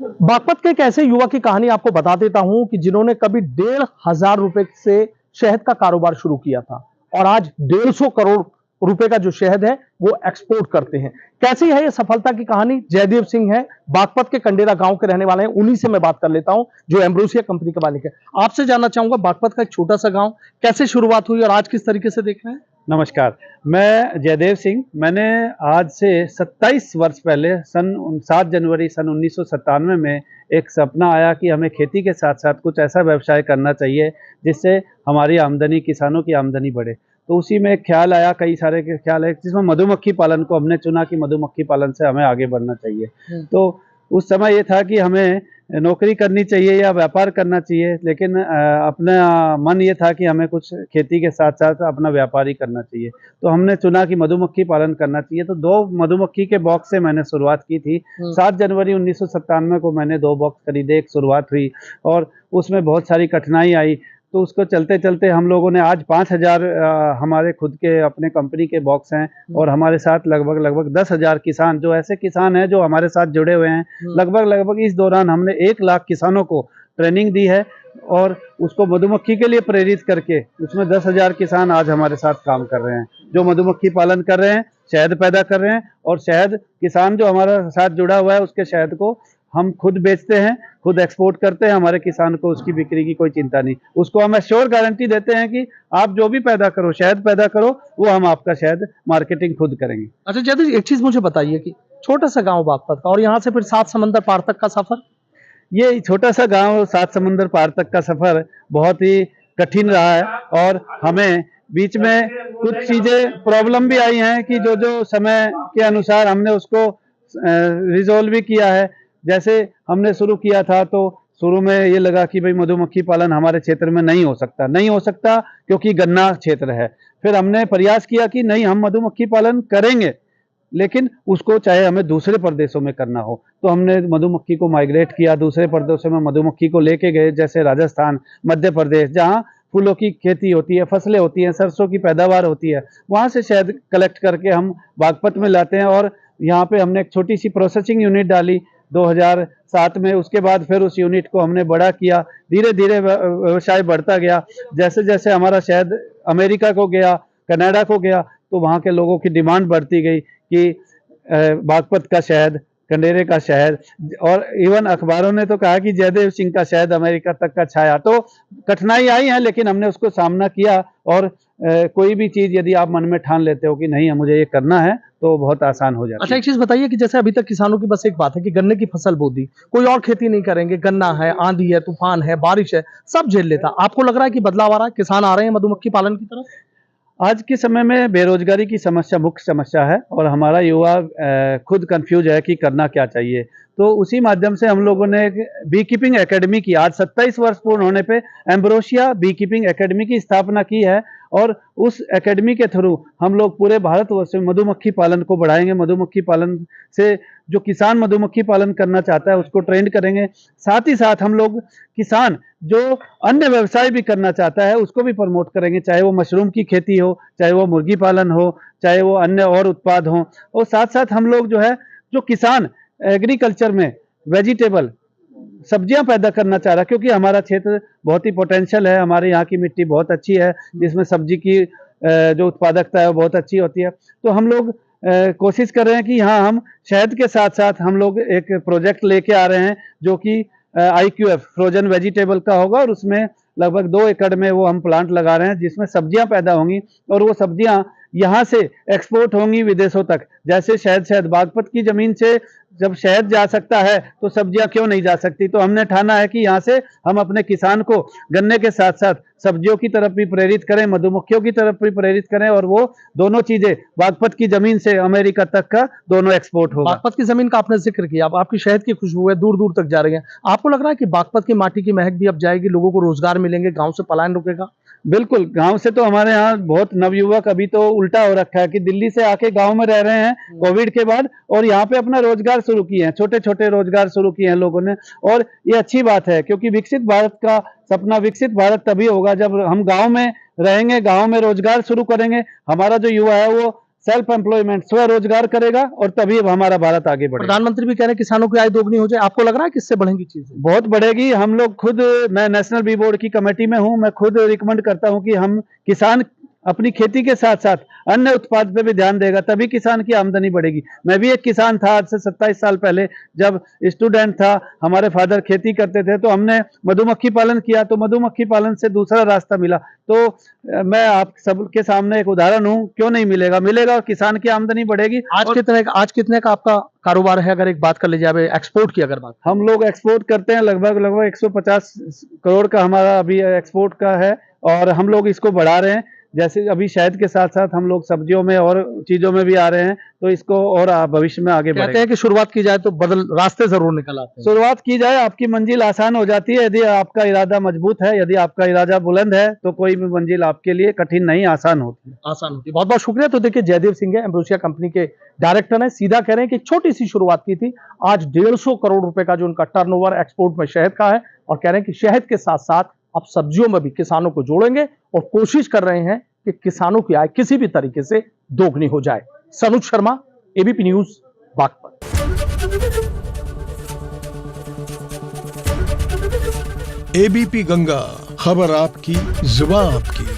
बागपत के एक ऐसे युवा की कहानी आपको बता देता हूं कि जिन्होंने कभी 1,500 रुपए से शहद का कारोबार शुरू किया था और आज 150 करोड़ रुपए का जो शहद है वो एक्सपोर्ट करते हैं। कैसी है ये सफलता की कहानी? जयदेव सिंह है, बागपत के कंडेरा गांव के रहने वाले हैं। उन्हीं से मैं बात कर लेता हूं जो एम्ब्रोसिया कंपनी के मालिक है। आपसे जानना चाहूंगा, बागपत का एक छोटा सा गांव, कैसे शुरुआत हुई और आज किस तरीके से देख रहे हैं? नमस्कार, मैं जयदेव सिंह। मैंने आज से 27 वर्ष पहले सन 7 जनवरी सन 1997 में एक सपना आया कि हमें खेती के साथ साथ कुछ ऐसा व्यवसाय करना चाहिए जिससे हमारी आमदनी, किसानों की आमदनी बढ़े। तो उसी में एक ख्याल आया, कई सारे के ख्याल है, जिसमें मधुमक्खी पालन को हमने चुना कि मधुमक्खी पालन से हमें आगे बढ़ना चाहिए। तो उस समय ये था कि हमें नौकरी करनी चाहिए या व्यापार करना चाहिए, लेकिन अपना मन ये था कि हमें कुछ खेती के साथ साथ अपना व्यापार ही करना चाहिए। तो हमने चुना कि मधुमक्खी पालन करना चाहिए। तो 2 मधुमक्खी के बॉक्स से मैंने शुरुआत की थी। 7 जनवरी 1997 को मैंने 2 बॉक्स खरीदे, एक शुरुआत हुई और उसमें बहुत सारी कठिनाई आई। तो उसको चलते चलते हम लोगों ने आज 5,000 हमारे खुद के अपने कंपनी के बॉक्स हैं और हमारे साथ लगभग 10,000 किसान, जो ऐसे किसान हैं जो हमारे साथ जुड़े हुए हैं। लगभग इस दौरान हमने 1 लाख किसानों को ट्रेनिंग दी है और उसको मधुमक्खी के लिए प्रेरित करके उसमें 10,000 किसान आज हमारे साथ काम कर रहे हैं, जो मधुमक्खी पालन कर रहे हैं, शहद पैदा कर रहे हैं। और शहद किसान जो हमारे साथ जुड़ा हुआ है उसके शहद को हम खुद बेचते हैं, खुद एक्सपोर्ट करते हैं। हमारे किसान को उसकी बिक्री की कोई चिंता नहीं। उसको हम एश्योर गारंटी देते हैं कि आप जो भी पैदा करो, शहद पैदा करो, वो हम आपका शहद मार्केटिंग खुद करेंगे। अच्छा जयदेव, एक चीज मुझे बताइए कि छोटा सा गांव बागपत का और यहाँ से फिर 7 समंदर पार तक का सफर, ये छोटा सा गांव 7 समंदर पार तक का सफर बहुत ही कठिन रहा है और हमें बीच में कुछ चीजें प्रॉब्लम भी आई हैं कि जो समय के अनुसार हमने उसको रिजोल्व भी किया है। जैसे हमने शुरू किया था तो शुरू में ये लगा कि भाई मधुमक्खी पालन हमारे क्षेत्र में नहीं हो सकता क्योंकि गन्ना क्षेत्र है। फिर हमने प्रयास किया कि नहीं, हम मधुमक्खी पालन करेंगे, लेकिन उसको चाहे हमें दूसरे प्रदेशों में करना हो। तो हमने मधुमक्खी को माइग्रेट किया, दूसरे प्रदेशों में मधुमक्खी को लेके गए, जैसे राजस्थान, मध्य प्रदेश, जहाँ फूलों की खेती होती है, फसलें होती हैं, सरसों की पैदावार होती है, वहाँ से शहद कलेक्ट करके हम बागपत में लाते हैं। और यहाँ पे हमने एक छोटी सी प्रोसेसिंग यूनिट डाली 2007 में। उसके बाद फिर उस यूनिट को हमने बड़ा किया, धीरे धीरे व्यवसाय बढ़ता गया। जैसे जैसे हमारा शहद अमेरिका को गया, कनाडा को गया, तो वहाँ के लोगों की डिमांड बढ़ती गई कि बागपत का शहद, कंडेरे का शहद, और इवन अखबारों ने तो कहा कि जयदेव सिंह का शहद अमेरिका तक का छाया। तो कठिनाई आई है, लेकिन हमने उसको सामना किया। और कोई भी चीज यदि आप मन में ठान लेते हो कि नहीं मुझे ये करना है, तो बहुत आसान हो जाता है। अच्छा एक चीज बताइए कि जैसे अभी तक किसानों की बस एक बात है कि गन्ने की फसल बो दी, कोई और खेती नहीं करेंगे, गन्ना है, आंधी है, तूफान है, बारिश है, सब झेल लेता। आपको लग रहा है कि बदलाव आ रहा है, किसान आ रहे हैं मधुमक्खी पालन की तरफ? आज के समय में बेरोजगारी की समस्या मुख्य समस्या है और हमारा युवा खुद कंफ्यूज है कि करना क्या चाहिए। तो उसी माध्यम से हम लोगों ने एक बी कीपिंग एकेडमी की, आज 27 वर्ष पूर्ण होने पे एम्ब्रोसिया बी कीपिंग एकेडमी की स्थापना की है। और उस एकेडमी के थ्रू हम लोग पूरे भारतवर्ष में मधुमक्खी पालन को बढ़ाएंगे। मधुमक्खी पालन से जो किसान मधुमक्खी पालन करना चाहता है उसको ट्रेंड करेंगे। साथ ही साथ हम लोग किसान जो अन्य व्यवसाय भी करना चाहता है उसको भी प्रमोट करेंगे, चाहे वो मशरूम की खेती हो, चाहे वो मुर्गी पालन हो, चाहे वो अन्य और उत्पाद हो। और साथ साथ हम लोग जो है, जो किसान एग्रीकल्चर में वेजिटेबल सब्जियां पैदा करना चाह रहा है, क्योंकि हमारा क्षेत्र बहुत ही पोटेंशियल है, हमारे यहाँ की मिट्टी बहुत अच्छी है जिसमें सब्जी की जो उत्पादकता है वो बहुत अच्छी होती है। तो हम लोग कोशिश कर रहे हैं कि हाँ, हम शहद के साथ साथ हम लोग एक प्रोजेक्ट लेके आ रहे हैं जो कि IQF फ्रोजन वेजिटेबल का होगा और उसमें लगभग 2 एकड़ में वो हम प्लांट लगा रहे हैं जिसमें सब्जियां पैदा होंगी और वो सब्जियां यहाँ से एक्सपोर्ट होंगी विदेशों तक। जैसे शहद बागपत की जमीन से जब शहद जा सकता है तो सब्जियां क्यों नहीं जा सकती। तो हमने ठाना है कि यहाँ से हम अपने किसान को गन्ने के साथ साथ सब्जियों की तरफ भी प्रेरित करें, मधुमक्खियों की तरफ भी प्रेरित करें, और वो दोनों चीजें बागपत की जमीन से अमेरिका तक का दोनों एक्सपोर्ट होगा। बागपत की जमीन का आपने जिक्र किया, अब आपकी शहद की खुशबू है दूर दूर तक जा रही है। आपको लग रहा है कि बागपत की माटी की महक भी अब जाएगी, लोगों को रोजगार मिलेंगे, गांव से पलायन रुकेगा? बिल्कुल, गांव से तो हमारे यहाँ बहुत नवयुवक अभी तो उल्टा हो रखा है कि दिल्ली से आके गांव में रह रहे हैं कोविड के बाद और यहाँ पे अपना रोजगार शुरू किए हैं, छोटे छोटे रोजगार शुरू किए हैं लोगों ने। और ये अच्छी बात है क्योंकि विकसित भारत का सपना, विकसित भारत तभी होगा जब हम गांव में रहेंगे, गांव में रोजगार शुरू करेंगे। हमारा जो युवा है वो सेल्फ एम्प्लॉयमेंट, स्वरोजगार करेगा और तभी अब हमारा भारत आगे बढ़ेगा। प्रधानमंत्री भी कह रहे हैं किसानों की आय दोगुनी हो जाए, आपको लग रहा है कि इससे बढ़ेंगी चीजें? बहुत बढ़ेगी। हम लोग खुद, मैं नेशनल बी बोर्ड की कमेटी में हूं, मैं खुद रिकमेंड करता हूं कि हम किसान अपनी खेती के साथ साथ अन्य उत्पाद पे भी ध्यान देगा, तभी किसान की आमदनी बढ़ेगी। मैं भी एक किसान था आज से 27 साल पहले, जब स्टूडेंट था, हमारे फादर खेती करते थे, तो हमने मधुमक्खी पालन किया, तो मधुमक्खी पालन से दूसरा रास्ता मिला। तो मैं आप सबके सामने एक उदाहरण हूं, क्यों नहीं मिलेगा, मिलेगा, और किसान की आमदनी बढ़ेगी। आज कितने का आपका कारोबार है, अगर एक बात कर लीजिए एक्सपोर्ट की अगर बात? हम लोग एक्सपोर्ट करते हैं, लगभग 150 करोड़ का हमारा अभी एक्सपोर्ट का है, और हम लोग इसको बढ़ा रहे हैं। जैसे अभी शहद के साथ साथ हम लोग सब्जियों में और चीजों में भी आ रहे हैं, तो इसको और भविष्य में आगे कहते हैं कि शुरुआत की जाए तो बदल रास्ते जरूर निकल आते हैं। शुरुआत की जाए, आपकी मंजिल आसान हो जाती है यदि आपका इरादा मजबूत है, यदि आपका इरादा बुलंद है, तो कोई भी मंजिल आपके लिए कठिन नहीं, आसान होती है। आसान होती है। बहुत बहुत शुक्रिया। तो देखिए, जयदेव सिंह है, एम्ब्रोसिया कंपनी के डायरेक्टर हैं, सीधा कह रहे हैं कि छोटी सी शुरुआत की थी, आज 150 करोड़ रुपए का जो उनका टर्नओवर एक्सपोर्ट में शहद का है, और कह रहे हैं कि शहद के साथ साथ अब सब्जियों में भी किसानों को जोड़ेंगे और कोशिश कर रहे हैं कि किसानों की आय किसी भी तरीके से दोगुनी हो जाए। Sanuj Sharma, ABP News, Baghpat. ABP Ganga, खबर आपकी, जुबान आपकी।